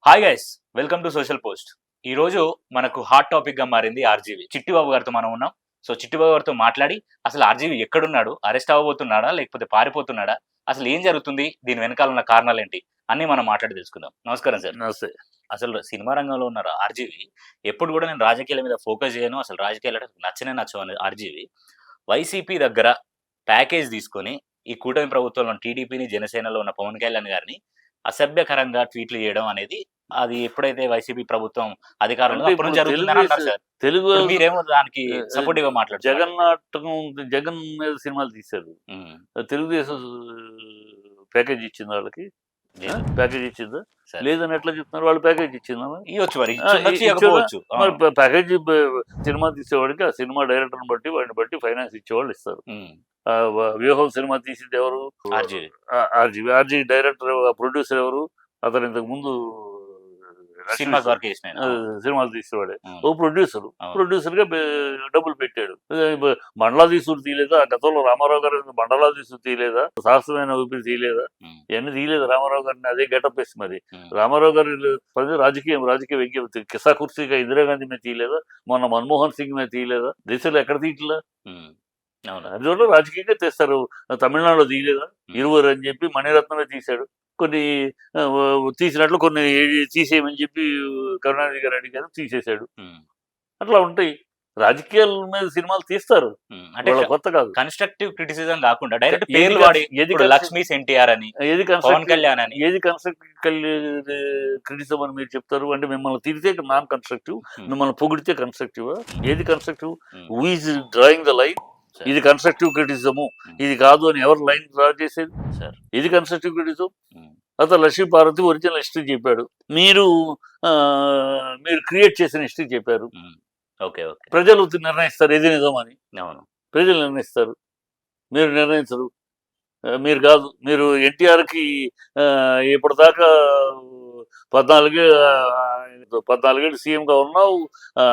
Hi guys, welcome to social post. ఈ రోజు మనకు హాట్ టాపిక్ గా మారింది ఆర్జీవి. చిట్టిబాబు గారితో మనం ఉన్నాం. సో చిట్టిబాబు గారితో మాట్లాడి అసలు ఆర్జీవి ఎక్కడున్నాడు, అరెస్ట్ అవ్వబోతున్నాడా లేకపోతే పారిపోతున్నాడా, అసలు ఏం జరుగుతుంది, దీని వెనకాల ఉన్న కారణాలు ఏంటి అన్ని మనం మాట్లాడి తెలుసుకుందాం. నమస్కారం సార్. నమస్తే. అసలు సినిమా రంగంలో ఉన్న ఆర్జీవి ఎప్పుడు కూడా నేను రాజకీయాల మీద ఫోకస్ చేయను, అసలు రాజకీయాలు నచ్చవు అని ఆర్జీవి వైసీపీ దగ్గర ప్యాకేజ్ తీసుకొని ఈ కూటమి ప్రభుత్వంలో టీడీపీని, జనసేనలో ఉన్న పవన్ కళ్యాణ్ గారిని అసభ్యకరంగా ట్వీట్లు చేయడం అనేది అది ఎప్పుడైతే వైసీపీ ప్రభుత్వం అధికారంలో తెలుగు మీరేమో దానికి సపోర్టివ్ గా మాట్లాడారు. జగన్ మీద సినిమాలు తీశారు. తెలుగుదేశం ప్యాకేజ్ ఇచ్చింది వాళ్ళకి, ప్యాకేజ్ ఇచ్చిందా లేదని ఎట్లా చెప్తున్నారు? వాళ్ళు ప్యాకేజ్ ఇచ్చిందా? మరి ప్యాకేజ్ సినిమా తీసేవాడికి ఆ సినిమా డైరెక్టర్ని బట్టి వాడిని బట్టి ఫైనాన్స్ ఇచ్చేవాళ్ళు ఇస్తారు. వ్యూహం సినిమా తీసింది ఎవరు? ఆర్జీవి డైరెక్టర్, ప్రొడ్యూసర్ ఎవరు? అతను ఇంతకు ముందు సినిమాలు తీసేవాడే ఓ ప్రొడ్యూసర్ గా డబ్బులు పెట్టాడు. మండలాధీశుడు తీయలేదా? గతంలో రామారావు గారు మండలాధీశుడు తీయలేదా? శాస్త్రమైన ఊపిరి తీయలేదా? ఇవన్నీ తీయలేదు రామారావు గారిని. అదే గెటప్ వేసి మరి రామారావు గారు రాజకీయ వ్యంగ్యం కిసా కుర్సీగా ఇందిరాగాంధీ మీద తీయలేదా? మొన్న మన్మోహన్ సింగ్ మీద తీయలేదా? దేశంలో ఎక్కడ తీయట్లా? అందువల్ల రాజకీయంగా తెస్తారు. తమిళనాడులో తీయలేదా? ఇరువురు అని చెప్పి మణిరత్నమే తీశాడు. కొన్ని తీసినట్లు కొన్ని తీసేయమని చెప్పి కరుణానిధి గారు అడిగారు, తీసేశాడు. అట్లా ఉంటాయి. రాజకీయాల మీద సినిమాలు తీస్తారు, అంటే కొత్త కాదు. కన్స్ట్రక్టివ్ క్రిటిసిజం కాకుండా డైరెక్ట్ పేర్లు వాడి లక్ష్మీ ఎన్టీఆర్ అని, పవన్ కళ్యాణ్ అని, ఏది కన్స్ట్రక్టివ్ క్రిటిసిజం అని మీరు చెప్తారు? అంటే మిమ్మల్ని తిరిగితే నాన్ కన్స్ట్రక్టివ్, మిమ్మల్ని పొగిడితే కన్స్ట్రక్టివ్. ఏది constructive? Who is drawing the line? ఇది కన్స్ట్రక్టివ్ క్రిటిసిజము, ఇది కాదు అని ఎవరు లైన్ డ్రా చేసేది? ఇది కన్స్ట్రక్టివ్ క్రిటిసిజం. అతను లక్ష్మీపార్వతి ఒరిజినల్ హిస్టరీ చెప్పాడు, మీరు క్రియేట్ చేసిన హిస్టరీ చెప్పారు. ప్రజలు నిర్ణయిస్తారు ఏది నిజం అని. ప్రజలు నిర్ణయిస్తారు, మీరు నిర్ణయించరు. మీరు కాదు, మీరు ఎన్టీఆర్కి ఇప్పటిదాకా 14 సీఎంగా ఉన్నావు,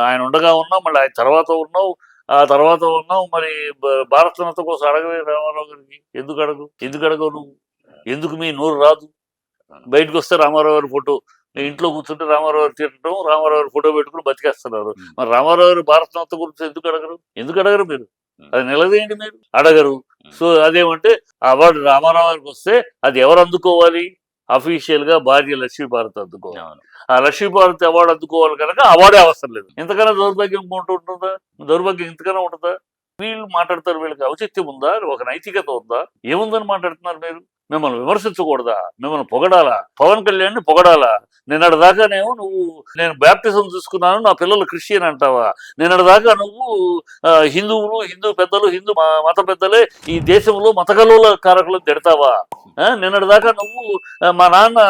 ఆయన ఉండగా ఉన్నావు, మళ్ళీ ఆయన తర్వాత ఉన్నావు, ఆ తర్వాత ఉన్నావు. మరి భారతరత్న కోసం అడగవే రామారావు గారికి? ఎందుకు అడగవు నువ్వు? ఎందుకు మీ నోరు రాదు? బయటకు వస్తే రామారావు గారి ఫోటో, ఇంట్లో కూర్చుంటే రామారావు గారు తిట్టడం, రామారావు గారి ఫోటో పెట్టుకుని బతికేస్తున్నారు. మరి రామారావు గారు భారతరత్న గురించి ఎందుకు అడగరు మీరు? అది నిలదేయండి, మీరు అడగరు. సో అదేమంటే అవార్డు రామారావు గారికి వస్తే అది ఎవరు అందుకోవాలి? అఫీషియల్ గా భార్య లక్ష్మీపార్వతి అందుకోవాలి. ఆ లక్ష్మీపార్వతి అవార్డు అందుకోవాలి కనుక అవార్డే అవసరం లేదు. ఇంతకన్నా దౌర్భాగ్యం ఉంటుందా? దౌర్భాగ్యం ఇంతకన్నా ఉంటుందా? వీళ్ళు మాట్లాడతారు, వీళ్ళకి ఔచిత్యం ఉందా? ఒక నైతికత ఉందా? ఏముందని మాట్లాడుతున్నారు మీరు? మిమ్మల్ని విమర్శించకూడదా? మిమ్మల్ని పొగడాలా? పవన్ కళ్యాణ్ పొగడాలా? నిన్నటిదాకానేమో నేను బ్యాప్టిజం తీసుకున్నాను, నా పిల్లలు క్రిస్టియన్ అంటావా? నిన్నటిదాకా నువ్వు హిందువులు, హిందూ పెద్దలు, హిందూ మత పెద్దలే ఈ దేశంలో మతకలుల కారకులను తిడతావా? నిన్నటిదాకా నువ్వు మా నాన్న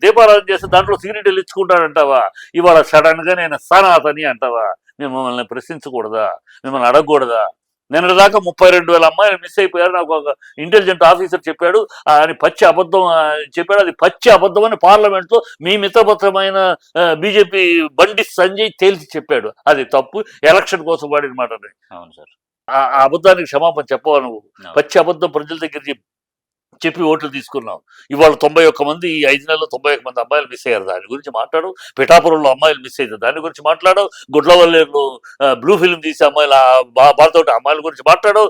దీపారాధన చేస్తే దాంట్లో సిగరెట్లు ఇచ్చుకుంటాడంటావా? ఇవాళ సడన్ గా నేను సనాతని అంటావా? మిమ్మల్ని ప్రశ్నించకూడదా? మిమ్మల్ని అడగకూడదా? నిన్నటిదాకా 32,000 అమ్మాయిలు మిస్ అయిపోయారు నాకు ఒక ఇంటెలిజెంట్ ఆఫీసర్ చెప్పాడు అని పచ్చి అబద్ధం చెప్పాడు. అది పచ్చి అబద్ధం అని పార్లమెంట్ లో మీ మిత్రపత్రమైన బీజేపీ బండి సంజయ్ తేల్చి చెప్పాడు. అది తప్పు, ఎలక్షన్ కోసం వాడిన మాట. అవును సార్, ఆ అబద్ధానికి క్షమాపణ చెప్పవా నువ్వు? పచ్చి అబద్ధం ప్రజల దగ్గర చెప్పి ఓట్లు తీసుకున్నావు. ఇవాళ 91 మంది, ఈ 5 నెలల్లో 91 మంది అమ్మాయిలు మిస్ అయ్యారు. దాని గురించి మాట్లాడు. పిఠాపురంలో అమ్మాయిలు మిస్ అయ్యారు, దాని గురించి మాట్లాడు. గుడ్లవల్లేరులో బ్లూ ఫిల్మ్ తీసే అమ్మాయిలు బాధతోటి అమ్మాయిల గురించి మాట్లాడు.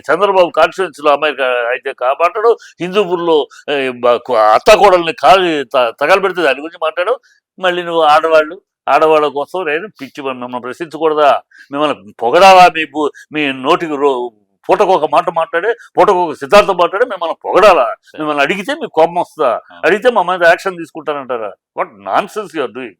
చంద్రబాబు కాన్స్టిట్యున్సీ లో అమ్మాయిలు అయితే మాట్లాడు. హిందూపూర్లో అత్తాకోడల్ని తగలబెడితే దాని గురించి మాట్లాడు. మళ్ళీ నువ్వు ఆడవాళ్ళ కోసం నేను పిచ్చి మిమ్మల్ని ప్రశ్నించకూడదా? మిమ్మల్ని పొగడాలా? మీ నోటికి పూటకు ఒక మాట మాట్లాడే, పూటకు ఒక సిద్ధాంతం మాట్లాడే మిమ్మల్ని పొగడాలా? మిమ్మల్ని అడిగితే మీకు కోపం వస్తుందా? అడిగితే మా మీద యాక్షన్ తీసుకుంటారంటారా? What nonsense you are doing.